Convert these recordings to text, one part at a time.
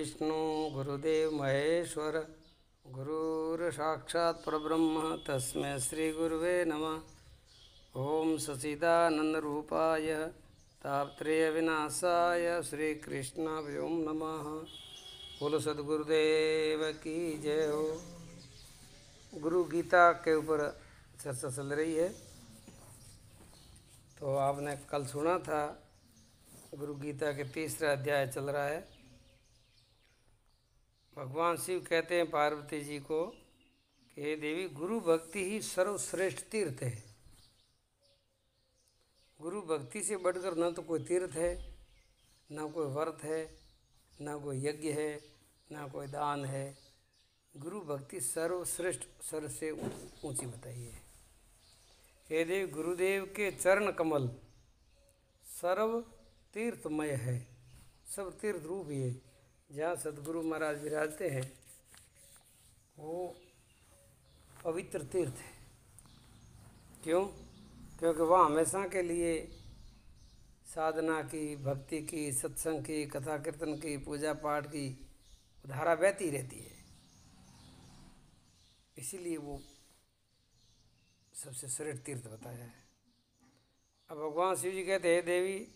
गुरुर्विष्णु गुरुदेव महेश्वर गुरुर्साक्षात् परब्रह्म तस्मै श्री गुरुवे नमः। ओम सच्चिदानंदरूपाय तापत्रय विनाशाय श्री कृष्णाय नमः। बोलो सद्गुरुदेव की जय हो। गुरु गीता के ऊपर चर्चा चल रही है। तो आपने कल सुना था, गुरु गीता के तीसरा अध्याय चल रहा है। भगवान शिव कहते हैं पार्वती जी को कि हे देवी, गुरु भक्ति ही सर्वश्रेष्ठ तीर्थ है। गुरु भक्ति से बढ़कर न तो कोई तीर्थ है, न कोई व्रत है, न कोई यज्ञ है, न कोई दान है। गुरु भक्ति सर्वश्रेष्ठ, सर्व से ऊंची बताई है। हे देवी, गुरुदेव के चरण कमल सर्व तीर्थमय है, सब तीर्थ रूप ही है। जहाँ सदगुरु महाराज विराजते हैं वो पवित्र तीर्थ है। क्यों? क्योंकि वहाँ हमेशा के लिए साधना की, भक्ति की, सत्संग की, कथा कीर्तन की, पूजा पाठ की धारा बहती रहती है। इसीलिए वो सबसे श्रेष्ठ तीर्थ बताया है। अब भगवान शिव जी कहते हैं, देवी,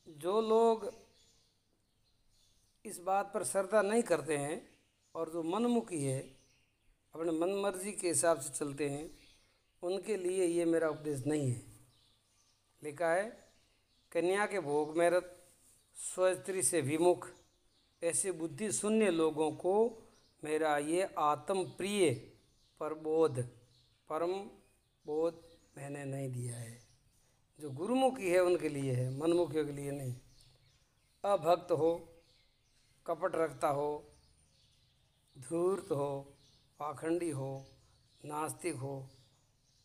जो लोग इस बात पर श्रद्धा नहीं करते हैं और जो मनमुखी है, अपने मन मर्जी के हिसाब से चलते हैं, उनके लिए ये मेरा उपदेश नहीं है। लिखा है, कन्या के भोग में रत, स्वस्त्री से विमुख, ऐसे बुद्धि शून्य लोगों को मेरा ये आत्म प्रिय परम बोध मैंने नहीं दिया है। जो गुरुमुखी है उनके लिए है, मनमुखियों के लिए नहीं। अभक्त हो, कपट रखता हो, धूर्त हो, पाखंडी हो, नास्तिक हो,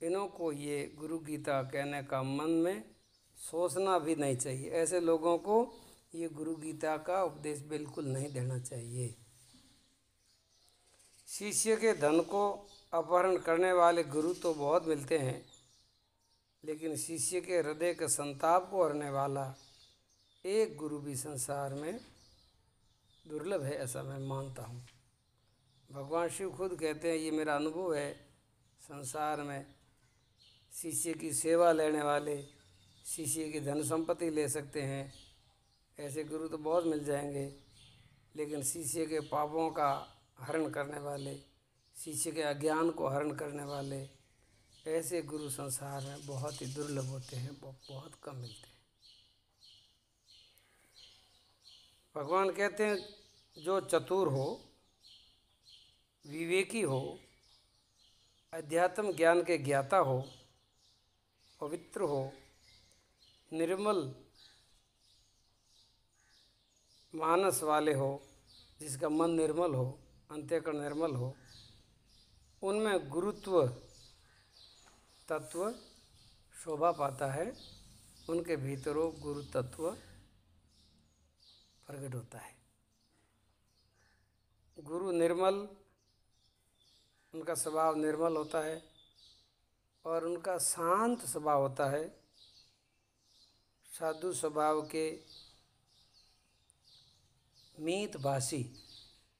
इन्हों को ये गुरु गीता कहने का मन में सोचना भी नहीं चाहिए। ऐसे लोगों को ये गुरु गीता का उपदेश बिल्कुल नहीं देना चाहिए। शिष्य के धन को अपहरण करने वाले गुरु तो बहुत मिलते हैं, लेकिन शिष्य के हृदय के संताप को हरने वाला एक गुरु भी संसार में दुर्लभ है, ऐसा मैं मानता हूँ। भगवान शिव खुद कहते हैं, ये मेरा अनुभव है, संसार में शिष्य की सेवा लेने वाले शिष्य की धन संपत्ति ले सकते हैं, ऐसे गुरु तो बहुत मिल जाएंगे, लेकिन शिष्य के पापों का हरण करने वाले, शिष्य के अज्ञान को हरण करने वाले ऐसे गुरु संसार में बहुत ही दुर्लभ होते हैं, बहुत कम मिलते हैं। भगवान कहते हैं, जो चतुर हो, विवेकी हो, अध्यात्म ज्ञान के ज्ञाता हो, पवित्र हो, निर्मल मानस वाले हो, जिसका मन निर्मल हो, अंतःकरण निर्मल हो, उनमें गुरुत्व तत्व शोभा पाता है। उनके भीतरों गुरु तत्व प्रकट होता है। गुरु निर्मल, उनका स्वभाव निर्मल होता है और उनका शांत स्वभाव होता है। साधु स्वभाव के मीत भाषी,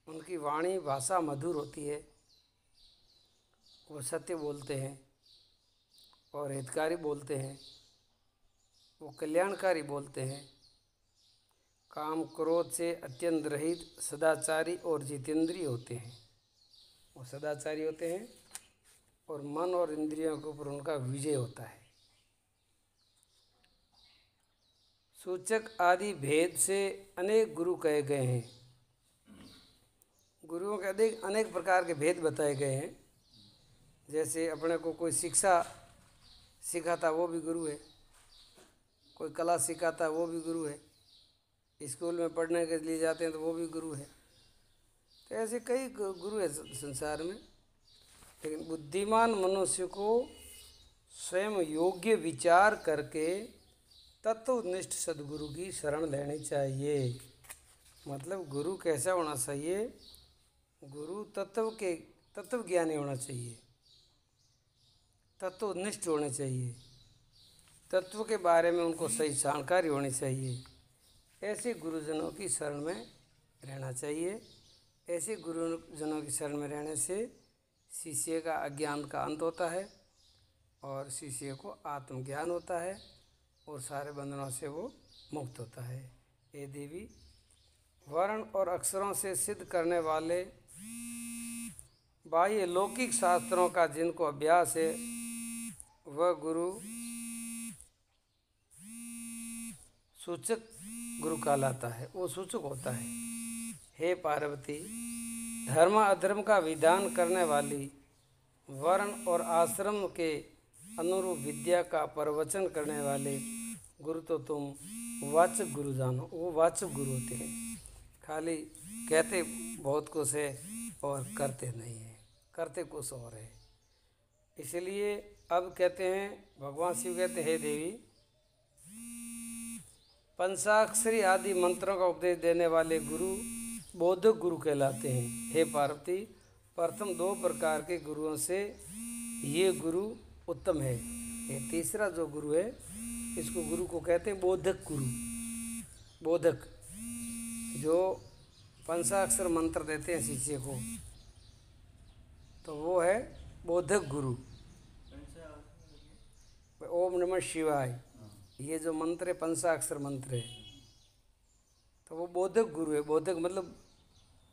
उनकी वाणी भाषा मधुर होती है। वो सत्य बोलते हैं और हितकारी बोलते हैं, वो कल्याणकारी बोलते हैं। काम क्रोध से अत्यंत रहित, सदाचारी और जितेंद्रिय होते हैं। वो सदाचारी होते हैं और मन और इंद्रियों के ऊपर उनका विजय होता है। सूचक आदि भेद से अनेक गुरु कहे गए हैं। गुरुओं के अनेक प्रकार के भेद बताए गए हैं। जैसे अपने को कोई शिक्षा सिखाता वो भी गुरु है, कोई कला सिखाता वो भी गुरु है, स्कूल में पढ़ने के लिए जाते हैं तो वो भी गुरु है। तो ऐसे कई गुरु है संसार में। लेकिन बुद्धिमान मनुष्य को स्वयं योग्य विचार करके तत्वनिष्ठ सद्गुरु की शरण लेनी चाहिए। मतलब गुरु कैसा होना चाहिए? गुरु तत्व ज्ञानी होना चाहिए, तत्वनिष्ठ होने चाहिए, तत्व के बारे में उनको सही जानकारी होनी चाहिए। ऐसे गुरुजनों की शरण में रहना चाहिए। ऐसे गुरुजनों की शरण में रहने से शिष्य का अज्ञान का अंत होता है और शिष्य को आत्मज्ञान होता है और सारे बंधनों से वो मुक्त होता है। हे देवी, वर्ण और अक्षरों से सिद्ध करने वाले बाह्य लौकिक शास्त्रों का जिनको अभ्यास है वह गुरु सूचक गुरु कहलाता है, वो सूचक होता है। हे पार्वती, धर्म अधर्म का विधान करने वाली वर्ण और आश्रम के अनुरूप विद्या का प्रवचन करने वाले गुरु तो तुम वाचक गुरु जानो। वो वाचक गुरु होते हैं, खाली कहते बहुत कुछ है और करते नहीं है, करते कुछ और है। इसलिए अब कहते हैं, भगवान शिव कहते हैं, हे देवी, पंचाक्षरी आदि मंत्रों का उपदेश देने वाले गुरु बोधक गुरु कहलाते हैं। हे पार्वती, प्रथम 2 प्रकार के गुरुओं से ये गुरु उत्तम है। ये तीसरा जो गुरु है इसको गुरु को कहते हैं बोधक गुरु। बोधक जो पंचाक्षर मंत्र देते हैं शिष्य को, तो वो है बोधक गुरु। ओम नमः शिवाय, ये जो मंत्र है पंचाक्षर मंत्र है, तो वो बोधक गुरु है। बोधक मतलब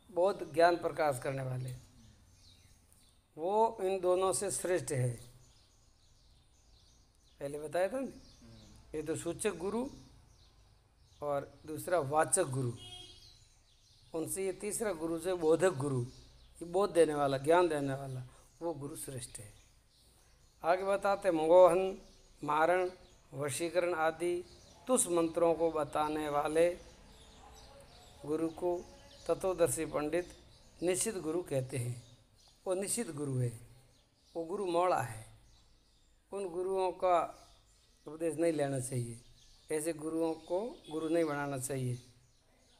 बहुत ज्ञान प्रकाश करने वाले, वो इन दोनों से श्रेष्ठ है। पहले बताया था ना, ये तो सूचक गुरु और दूसरा वाचक गुरु। उनसे ये तीसरा गुरु जो बोधक गुरु, ये बोध देने वाला, ज्ञान देने वाला, वो गुरु श्रेष्ठ है। आगे बताते, मोहन, मारण, वशीकरण आदि तुष मंत्रों को बताने वाले गुरु को तत्वदर्शी पंडित निश्चित गुरु कहते हैं। वो निश्चित गुरु है, वो गुरु मौड़ा है। उन गुरुओं का उपदेश नहीं लेना चाहिए, ऐसे गुरुओं को गुरु नहीं बनाना चाहिए।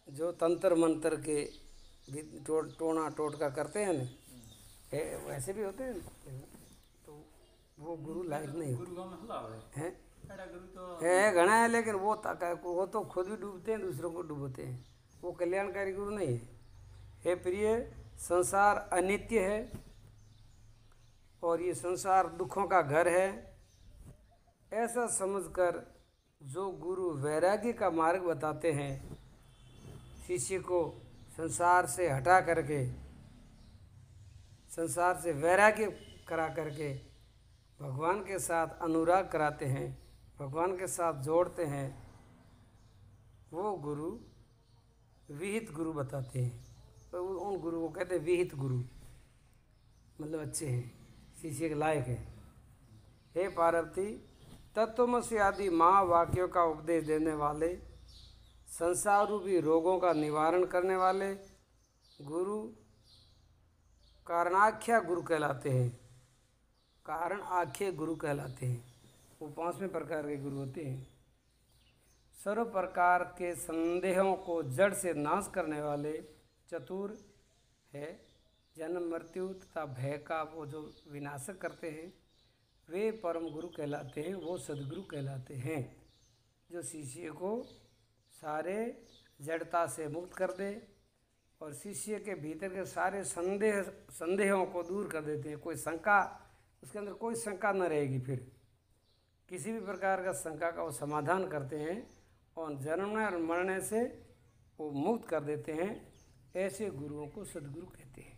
जो तंत्र मंत्र के भी टोना टोटका करते हैं ना, वैसे भी होते हैं, तो वो गुरु लायक नहीं होते हैं। है घना है, लेकिन वो तो खुद भी डूबते हैं, दूसरों को डूबते हैं। वो कल्याणकारी गुरु नहीं है। हे प्रिय, संसार अनित्य है और ये संसार दुखों का घर है। ऐसा समझकर जो गुरु वैराग्य का मार्ग बताते हैं, शिष्य को संसार से हटा करके, संसार से वैराग्य करा करके भगवान के साथ अनुराग कराते हैं, भगवान के साथ जोड़ते हैं, वो गुरु विहित गुरु बताते हैं। तो उन गुरु को कहते हैं विहित गुरु, मतलब अच्छे हैं, शिष्य के लायक है। हे पार्वती, तत्वमसि आदि महावाक्यों का उपदेश देने वाले, संसार रूपी रोगों का निवारण करने वाले गुरु कारणाख्या गुरु कहलाते हैं। कारण आख्य गुरु कहलाते हैं। वो 5वें प्रकार के गुरु होते हैं। सर्व प्रकार के संदेहों को जड़ से नाश करने वाले चतुर है। जन्म मृत्यु तथा भय का वो जो विनाशक करते हैं, वे परम गुरु कहलाते हैं, वो सदगुरु कहलाते हैं। जो शिष्य को सारे जड़ता से मुक्त कर दे और शिष्य के भीतर के सारे संदेहों को दूर कर देते हैं। कोई शंका, उसके अंदर कोई शंका न रहेगी, फिर किसी भी प्रकार का शंका का वो समाधान करते हैं और जन्मने और मरने से वो मुक्त कर देते हैं। ऐसे गुरुओं को सदगुरु कहते हैं।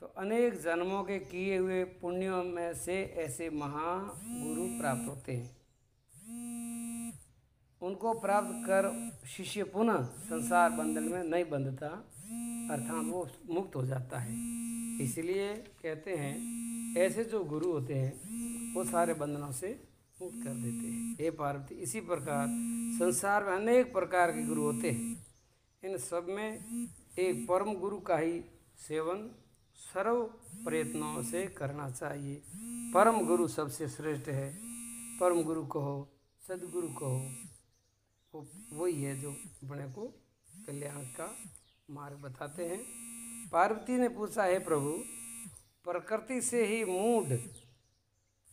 तो अनेक जन्मों के किए हुए पुण्यों में से ऐसे महागुरु प्राप्त होते हैं। उनको प्राप्त कर शिष्य पुनः संसार बंधन में नहीं बंधता, अर्थात वो मुक्त हो जाता है। इसलिए कहते हैं ऐसे जो गुरु होते हैं वो सारे बंधनों से मुक्त कर देते हैं। हे पार्वती, इसी प्रकार संसार में अनेक प्रकार के गुरु होते हैं। इन सब में एक परम गुरु का ही सेवन सर्व प्रयत्नों से करना चाहिए। परम गुरु सबसे श्रेष्ठ है। परम गुरु कहो, सदगुरु कहो, वो वही है जो अपने को कल्याण का मार्ग बताते हैं। पार्वती ने पूछा, हे प्रभु, प्रकृति से ही मूढ़,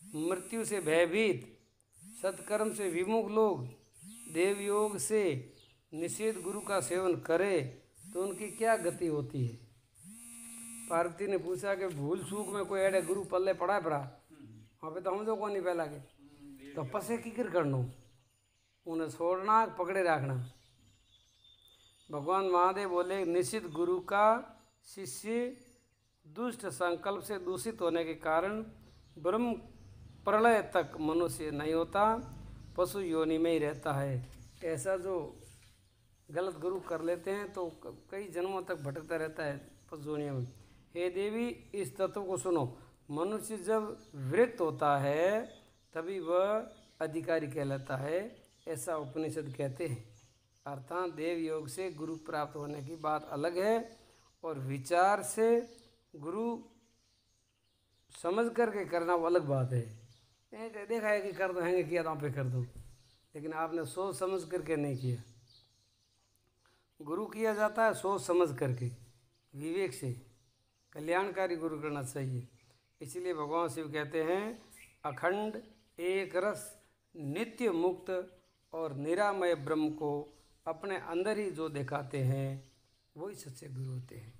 मृत्यु से भयभीत, सत्कर्म से विमुख लोग देव योग से निषेध गुरु का सेवन करे तो उनकी क्या गति होती है। पार्वती ने पूछा कि भूल चूक में कोई एडे गुरु पल्ले पड़ा वहाँ पे तो हम जो कौन नहीं पहला के तो पसे किकर करनो उन्हें छोड़ना पकड़े रखना। भगवान महादेव बोले निश्चित गुरु का शिष्य दुष्ट संकल्प से दूषित होने के कारण ब्रह्म प्रलय तक मनुष्य नहीं होता, पशु योनि में ही रहता है। ऐसा जो गलत गुरु कर लेते हैं तो कई जन्मों तक भटकता रहता है पशु योनियों में। हे देवी इस तत्व को सुनो, मनुष्य जब विरक्त होता है तभी वह अधिकारी कहलाता है, ऐसा उपनिषद कहते हैं। अर्थात देव योग से गुरु प्राप्त होने की बात अलग है और विचार से गुरु समझ करके करना वो अलग बात है। देखा है कि कर दो हैंगे किया तो आप पे कर दो, लेकिन आपने सोच समझ करके नहीं किया। गुरु किया जाता है सोच समझ करके, विवेक से। कल्याणकारी गुरु करना चाहिए। इसलिए भगवान शिव कहते हैं अखंड एक रस नित्य मुक्त और निरामय ब्रह्म को अपने अंदर ही जो दिखाते हैं वही सच्चे गुरु होते हैं।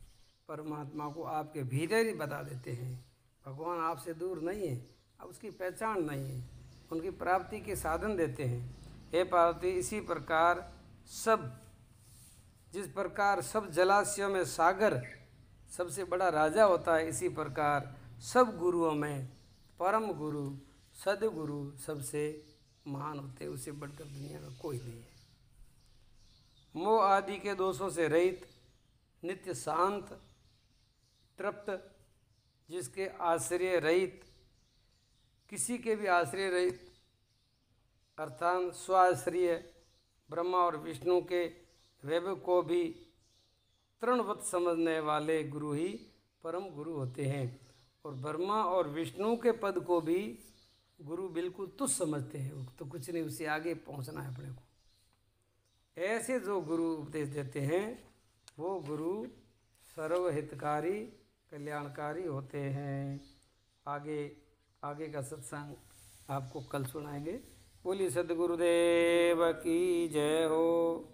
परमात्मा को आपके भीतर ही बता देते हैं। भगवान आपसे दूर नहीं है, अब उसकी पहचान नहीं है, उनकी प्राप्ति के साधन देते हैं। हे पार्वती, इसी प्रकार जिस प्रकार सब जलाशयों में सागर सबसे बड़ा राजा होता है, इसी प्रकार सब गुरुओं में परम गुरु सदगुरु सबसे महान होते हैं। उससे बढ़कर दुनिया में कोई नहीं है। मोह आदि के दोषों से रहित, नित्य शांत, तृप्त, जिसके आश्रय रहित, किसी के भी आश्रय रहित, अर्थात स्वाश्रय ब्रह्मा और विष्णु के वैभव को भी तृणवत समझने वाले गुरु ही परम गुरु होते हैं। और ब्रह्मा और विष्णु के पद को भी गुरु बिल्कुल तुच्छ समझते हैं, तो कुछ नहीं, उससे आगे पहुंचना है अपने को। ऐसे जो गुरु उपदेश देते हैं वो गुरु सर्वहितकारी कल्याणकारी होते हैं। आगे का सत्संग आपको कल सुनाएंगे। बोलिए सद्गुरुदेव की जय हो।